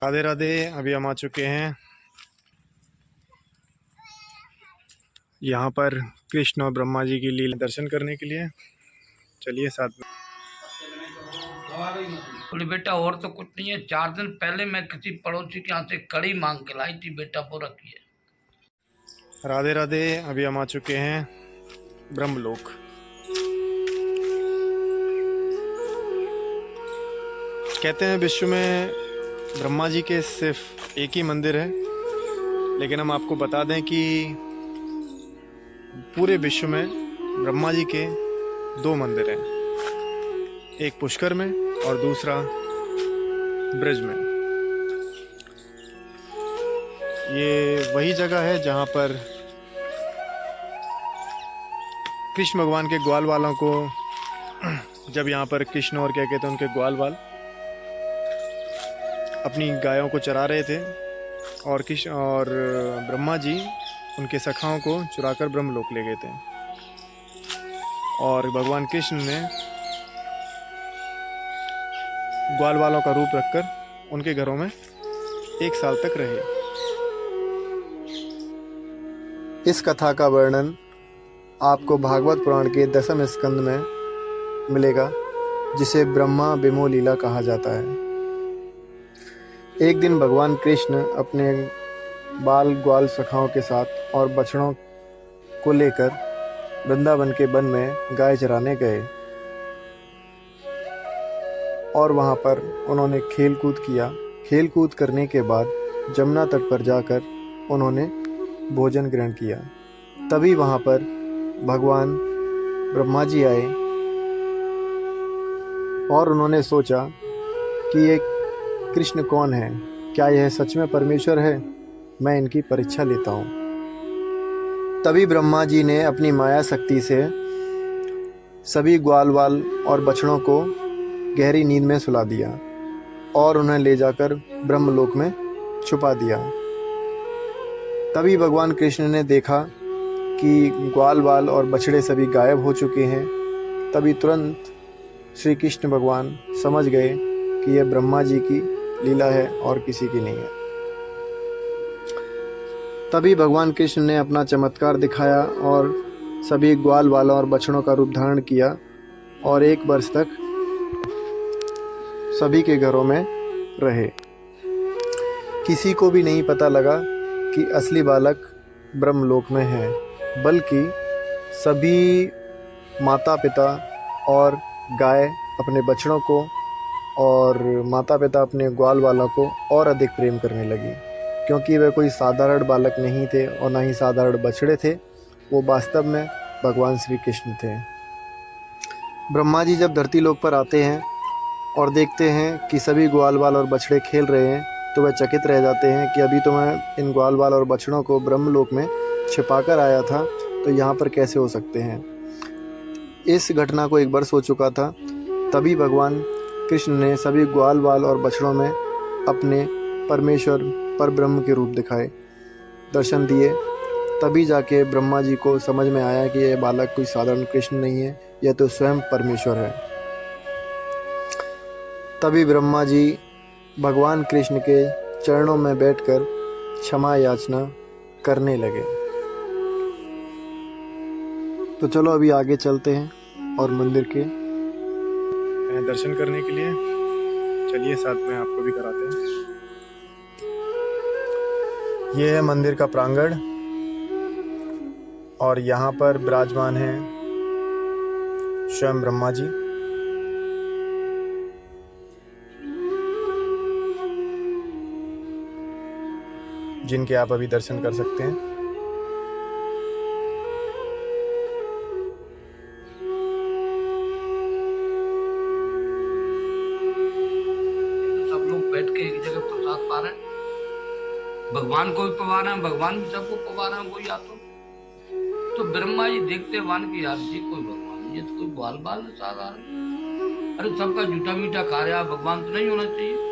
राधे राधे। अभी हम आ चुके हैं यहाँ पर कृष्ण और ब्रह्मा जी की लीला दर्शन करने के लिए। चलिए साथ में। बोले बेटा और तो कुछ नहीं है। 4 दिन पहले मैं किसी पड़ोसी के यहाँ से कड़ी मांग के लाई थी, बेटा वो रखी है। राधे राधे। अभी हम आ चुके हैं ब्रह्मलोक। कहते हैं विश्व में ब्रह्मा जी के सिर्फ एक ही मंदिर है, लेकिन हम आपको बता दें कि पूरे विश्व में ब्रह्मा जी के 2 मंदिर हैं, एक पुष्कर में और दूसरा ब्रज में। ये वही जगह है जहाँ पर कृष्ण भगवान के ग्वाल वालों को, जब यहाँ पर कृष्ण और क्या कहते हैं उनके ग्वाल वाल अपनी गायों को चरा रहे थे, और कृष्ण और ब्रह्मा जी उनके सखाओं को चुराकर ब्रह्मलोक ले गए थे, और भगवान कृष्ण ने ग्वाल वालों का रूप रखकर उनके घरों में 1 साल तक रहे। इस कथा का वर्णन आपको भागवत पुराण के 10वें स्कंद में मिलेगा, जिसे ब्रह्मा बिमो लीला कहा जाता है। एक दिन भगवान कृष्ण अपने बाल ग्वाल सखाओं के साथ और बछड़ों को लेकर वृंदावन के वन में गाय चराने गए, और वहां पर उन्होंने खेल कूद किया। खेल कूद करने के बाद जमुना तट पर जाकर उन्होंने भोजन ग्रहण किया। तभी वहां पर भगवान ब्रह्मा जी आए और उन्होंने सोचा कि ये कृष्ण कौन है, क्या यह सच में परमेश्वर है? मैं इनकी परीक्षा लेता हूँ। तभी ब्रह्मा जी ने अपनी माया शक्ति से सभी ग्वाल वाल और बछड़ों को गहरी नींद में सुला दिया और उन्हें ले जाकर ब्रह्मलोक में छुपा दिया। तभी भगवान कृष्ण ने देखा कि ग्वाल वाल और बछड़े सभी गायब हो चुके हैं। तभी तुरंत श्री कृष्ण भगवान समझ गए कि यह ब्रह्मा जी की लीला है और किसी की नहीं है। तभी भगवान कृष्ण ने अपना चमत्कार दिखाया और सभी ग्वाल वालों और बछड़ों का रूप धारण किया, और 1 वर्ष तक सभी के घरों में रहे। किसी को भी नहीं पता लगा कि असली बालक ब्रह्मलोक में है, बल्कि सभी माता पिता और गाय अपने बछड़ों को और माता पिता अपने ग्वाल वालों को और अधिक प्रेम करने लगी, क्योंकि वे कोई साधारण बालक नहीं थे और ना ही साधारण बछड़े थे। वो वास्तव में भगवान श्री कृष्ण थे। ब्रह्मा जी जब धरती लोक पर आते हैं और देखते हैं कि सभी ग्वाल वाल और बछड़े खेल रहे हैं, तो वह चकित रह जाते हैं कि अभी तो मैं इन ग्वाल वाल और बछड़ों को ब्रह्मलोक में छिपाकर आया था, तो यहाँ पर कैसे हो सकते हैं। इस घटना को 1 वर्ष हो चुका था। तभी भगवान कृष्ण ने सभी ग्वाल वाल और बछड़ों में अपने परमेश्वर पर ब्रह्म के रूप दिखाए, दर्शन दिए। तभी जाके ब्रह्मा जी को समझ में आया कि यह बालक कोई साधारण कृष्ण नहीं है, यह तो स्वयं परमेश्वर है। तभी ब्रह्मा जी भगवान कृष्ण के चरणों में बैठकर क्षमा याचना करने लगे। तो चलो अभी आगे चलते हैं और मंदिर के दर्शन करने के लिए। चलिए साथ में आपको भी कराते हैं। ये है मंदिर का प्रांगण, और यहाँ पर विराजमान है स्वयं ब्रह्मा जी। जिनके आप अभी दर्शन कर सकते हैं। सब लोग बैठ के एक जगह प्रसाद पा रहे हैं, भगवान को भी पवा रहे हैं, भगवान भी सबको पवा रहे हैं। कोई या तो ब्रह्मा जी देखते वन की यार जी कोई भगवान, ये तो कोई बाल बाल साधारण, अरे सबका जूठा मीठा खा रहा, भगवान तो नहीं होना चाहिए।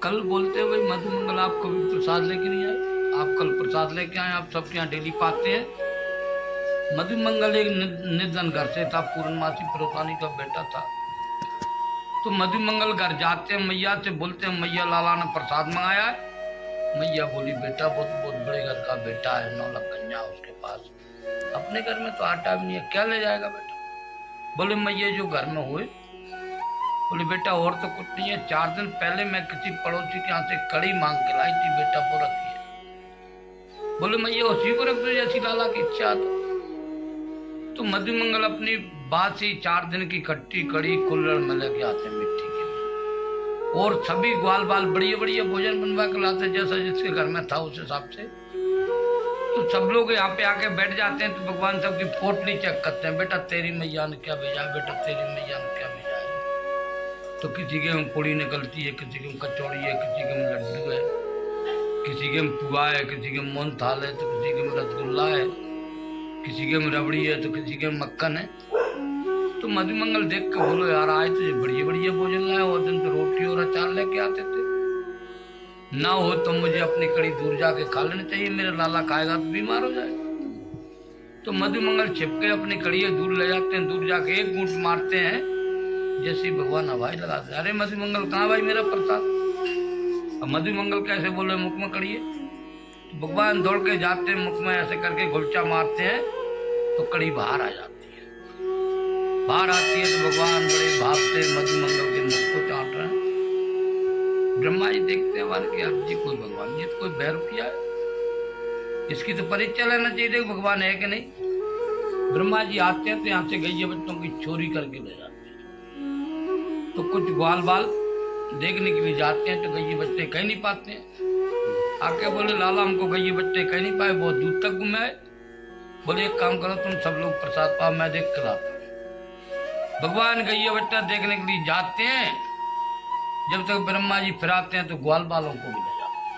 कल बोलते हैं भाई मधु मंगल आप कभी प्रसाद लेके नहीं आए, आप कल प्रसाद लेके आए, आप सबके यहाँ डेली पाते हैं। मधु मंगल एक निर्धन घर से था, पूर्णमासी प्रोतानी का बेटा था। तो मधुमंगल घर जाते हैं, मैया से बोलते हैं मैया लाला ने प्रसाद मंगाया है। मैया बोली बेटा बहुत बहुत बड़े घर का बेटा है, 9 लाख गंजा उसके पास, अपने घर में तो आटा भी नहीं है, क्या ले जाएगा बेटा। बोले मैया जो घर में हुए, बोले बेटा और तो कुछ नहीं है, 4 दिन पहले मैं किसी पड़ोसी के यहाँ से कड़ी मांग के लाई थी बेटा, वो रखी है। बोले मैया उसी को रख दो जैसी लाला की इच्छा। तो मधुमंगल अपनी बात से 4 दिन की खट्टी कड़ी कुल्हड़ में लेके आते मिट्टी के लिए, और सभी ग्वाल बाल बढ़िया बढ़िया भोजन बनवा के लाते जैसा जिसके घर में था उस हिसाब से। तो सब लोग यहाँ पे आके बैठ जाते हैं, तो भगवान सबकी पोटली चेक करते हैं, बेटा तेरी मैया ने क्या भेजा है, बेटा तेरी मैया ने क्या भेजा है। तो किसी के में पूड़ी निकलती है, किसी के में कचौड़ी है, किसी के में लड्डू है, किसी के में पुआ है, किसी के में मोहन थाल है, तो किसी के में रसगुल्ला है, किसी के में रबड़ी है, तो किसी के में मक्खन है। तो मधुमंगल देख के बोलो यार आज तो बढ़िया बढ़िया भोजन लाए, और दिन तो रोटी और अचार लेके आते थे, ना हो तो मुझे अपनी कड़ी दूर जाके खा लेनी चाहिए, मेरा लाला खाएगा तो बीमार हो जाएगा। तो मधुमंगल छिप के अपनी कड़ी दूर ले जाते हैं, दूर जाके एक घूंट मारते हैं, जैसे भगवान हवाई लगाते, अरे मधुमंगल कहाँ भाई मेरा प्रसाद। अब मधुमंगल कैसे बोले मुख में कड़ी है, तो भगवान दौड़ के जाते हैं, मुख में ऐसे करके घुलचा मारते हैं, तो कड़ी बाहर आ जाती है। बाहर आती है तो भगवान बड़े भाव से मधुमंगल के मुख को चाट रहे हैं। ब्रह्मा जी देखते हैं वाल कि अब जी कोई भगवान जी तो कोई बैरुपिया है, इसकी तो परीक्षा लेना चाहिए भगवान है कि नहीं। ब्रह्मा जी आते हैं तो यहाँ से गैया बच्चों की चोरी करके ले जाते हैं। तो कुछ ग्वाल बाल देखने के लिए जाते हैं, तो गैये बच्चे कह नहीं पाते हैं। आके बोले लाला हमको गैये बच्चे कह नहीं पाए, बहुत दूर तक घूमे। बोले एक काम करो तुम सब लोग प्रसाद पाओ, मैं देख कर आता हूँ। भगवान गैया बच्चा देखने के लिए जाते हैं, जब तक ब्रह्मा जी फिराते हैं तो ग्वाल बालों को भी ले जाते हैं।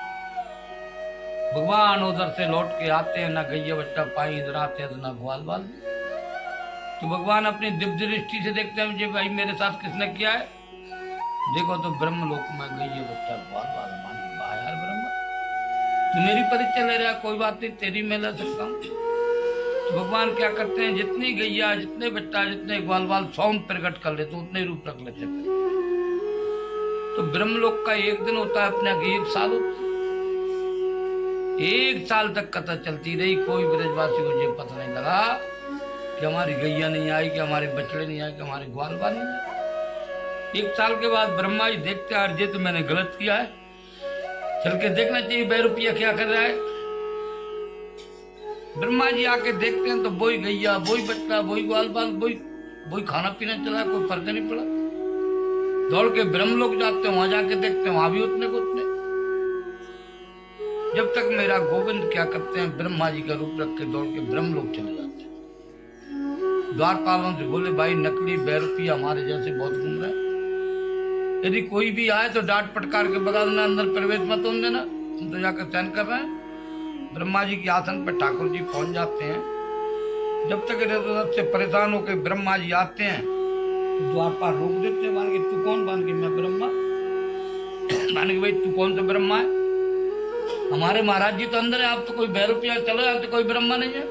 भगवान उधर से लौट के आते हैं, ना गैया बच्चा पाई इधर आते हैं तो ना ग्वाल बाल। तो भगवान अपनी दिव्य दृष्टि से देखते हैं मुझे भाई मेरे साथ किसने किया है, देखो तो ब्रह्मलोक में गैया बच्चा ग्वाल बाल मान यार ब्रह्मा तू मेरी परीक्षा ले रहा, कोई बात नहीं तेरी मैं ले सकता हूँ। तो भगवान क्या करते हैं, जितनी गैया जितने बच्चा जितने ग्वाल बाल सौम प्रकट कर लेते उतने रूप रख लेते हैं। तो ब्रह्मलोक का एक दिन होता है अपने 1 साल होता है। 1 साल तक कथा चलती रही, कोई ब्रजवासी को ये पता नहीं लगा कि हमारी गैया नहीं आई, कि हमारे बछड़े नहीं आए, कि हमारे ग्वाल बाल नहीं आए। 1 साल के बाद ब्रह्मा जी देखते हैं अर्जे तो मैंने गलत किया है, चल के देखना चाहिए बैरुपिया क्या कर रहा है। ब्रह्मा जी आके देखते हैं तो वही गैया वही बच्चा वही ग्वाल बाल वही खाना पीना चला, कोई फर्क नहीं पड़ा। दौड़ के ब्रह्मलोक जाते हैं, वहां जाके देखते हैं वहां भी उतने को उतने। जब तक मेरा गोविंद क्या करते हैं, ब्रह्मा जी का रूप रख के दौड़ के ब्रह्मलोक चले जाते हैं। द्वारपालों से बोले भाई नकली बैरुपिया हमारे जैसे बहुत घूम रहे हैं, यदि कोई भी आए तो डांट पटकार के बता देना, अंदर प्रवेश मत होने देना, तुम तो जाकर चयन कर रहे हैं। ब्रह्मा जी के आसन पर ठाकुर जी पहुंच जाते हैं। जब तक इधर से परेशान होकर ब्रह्मा जी आते हैं तो द्वारपाल रोक देते हैं, मान के तू कौन, मान के मैं ब्रह्मा, मान के भाई तू कौन सा ब्रह्मा है, हमारे महाराज जी तो अंदर है, आप तो कोई बैरुपिया चलो, यहाँ तो कोई ब्रह्मा नहीं है।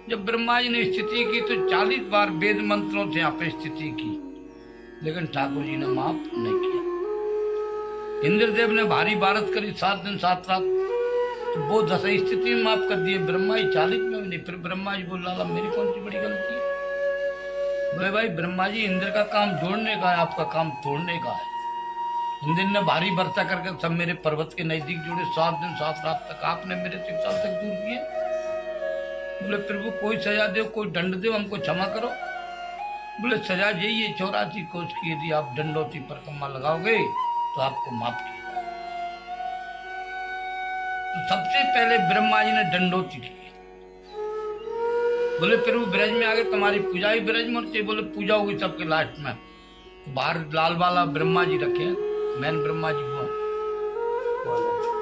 जब ब्रह्मा जी ने स्थिति की तो 40 बार वेद मंत्रों से यहाँ पे स्थिति की, लेकिन ठाकुर जी ने माफ नहीं किया। इंद्रदेव ने भारी बारत करी 7 दिन 7 रात, तो वो 10 स्थिति में माफ कर दिए, ब्रह्मा जी 40 में नहीं। फिर ब्रह्मा जी बोल लाला मेरी कौन सी बड़ी गलती है। बोले भाई ब्रह्मा जी इंद्र का काम जोड़ने का है, आपका काम तोड़ने का है। इंद्र ने भारी वर्षा करके सब मेरे पर्वत के नजदीक जोड़े, 7 दिन 7 रात तक आपने मेरे से 1 साल तक दूर किए। बोले प्रभु कोई सजा दो, कोई दंड दो, हमको क्षमा करो। बोले सजा यही है 84 कोस की, यदि आप दंडोती परिक्रमा लगाओगे तो आपको माफ किया। तो सबसे पहले ब्रह्मा जी ने दंडोती की। बोले प्रभु ब्रज में आगे तुम्हारी पूजा ही ब्रज में होती है। बोले पूजा होगी सबके लास्ट में। तो बाहर लाल वाला ब्रह्मा जी रखे, मैन ब्रह्मा जी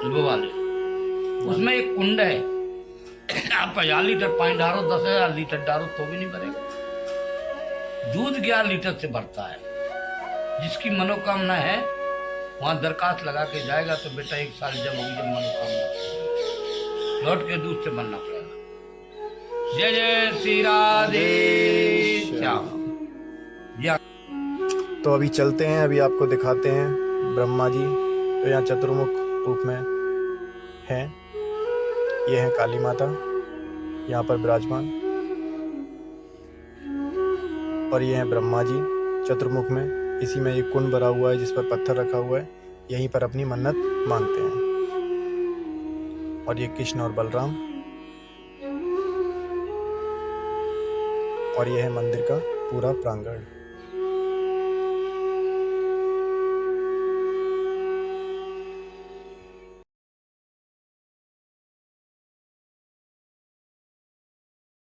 वो वाले, उसमें एक कुंड है, आप 1000 लीटर पानी डालो, 10,000 लीटर डालो तो भी नहीं भरेगा। दूध 11 लीटर से भरता है। जिसकी मनोकामना है वहां दरखास्त लगा के जाएगा तो बेटा 1 साल जब होगी, जब मनोकामना लौट के दूध से बनना पड़ेगा। जय जय श्री राधे श्याम। तो अभी चलते हैं, अभी आपको दिखाते हैं ब्रह्मा जी तो यहाँ चतुर्मुख रूप में हैं। ये है काली माता यहाँ पर विराजमान, और ये है ब्रह्मा जी चतुर्मुख में। इसी में एक कुंड भरा हुआ है जिस पर पत्थर रखा हुआ है, यहीं पर अपनी मन्नत मांगते हैं। और ये कृष्ण और बलराम, और यह है मंदिर का पूरा प्रांगण।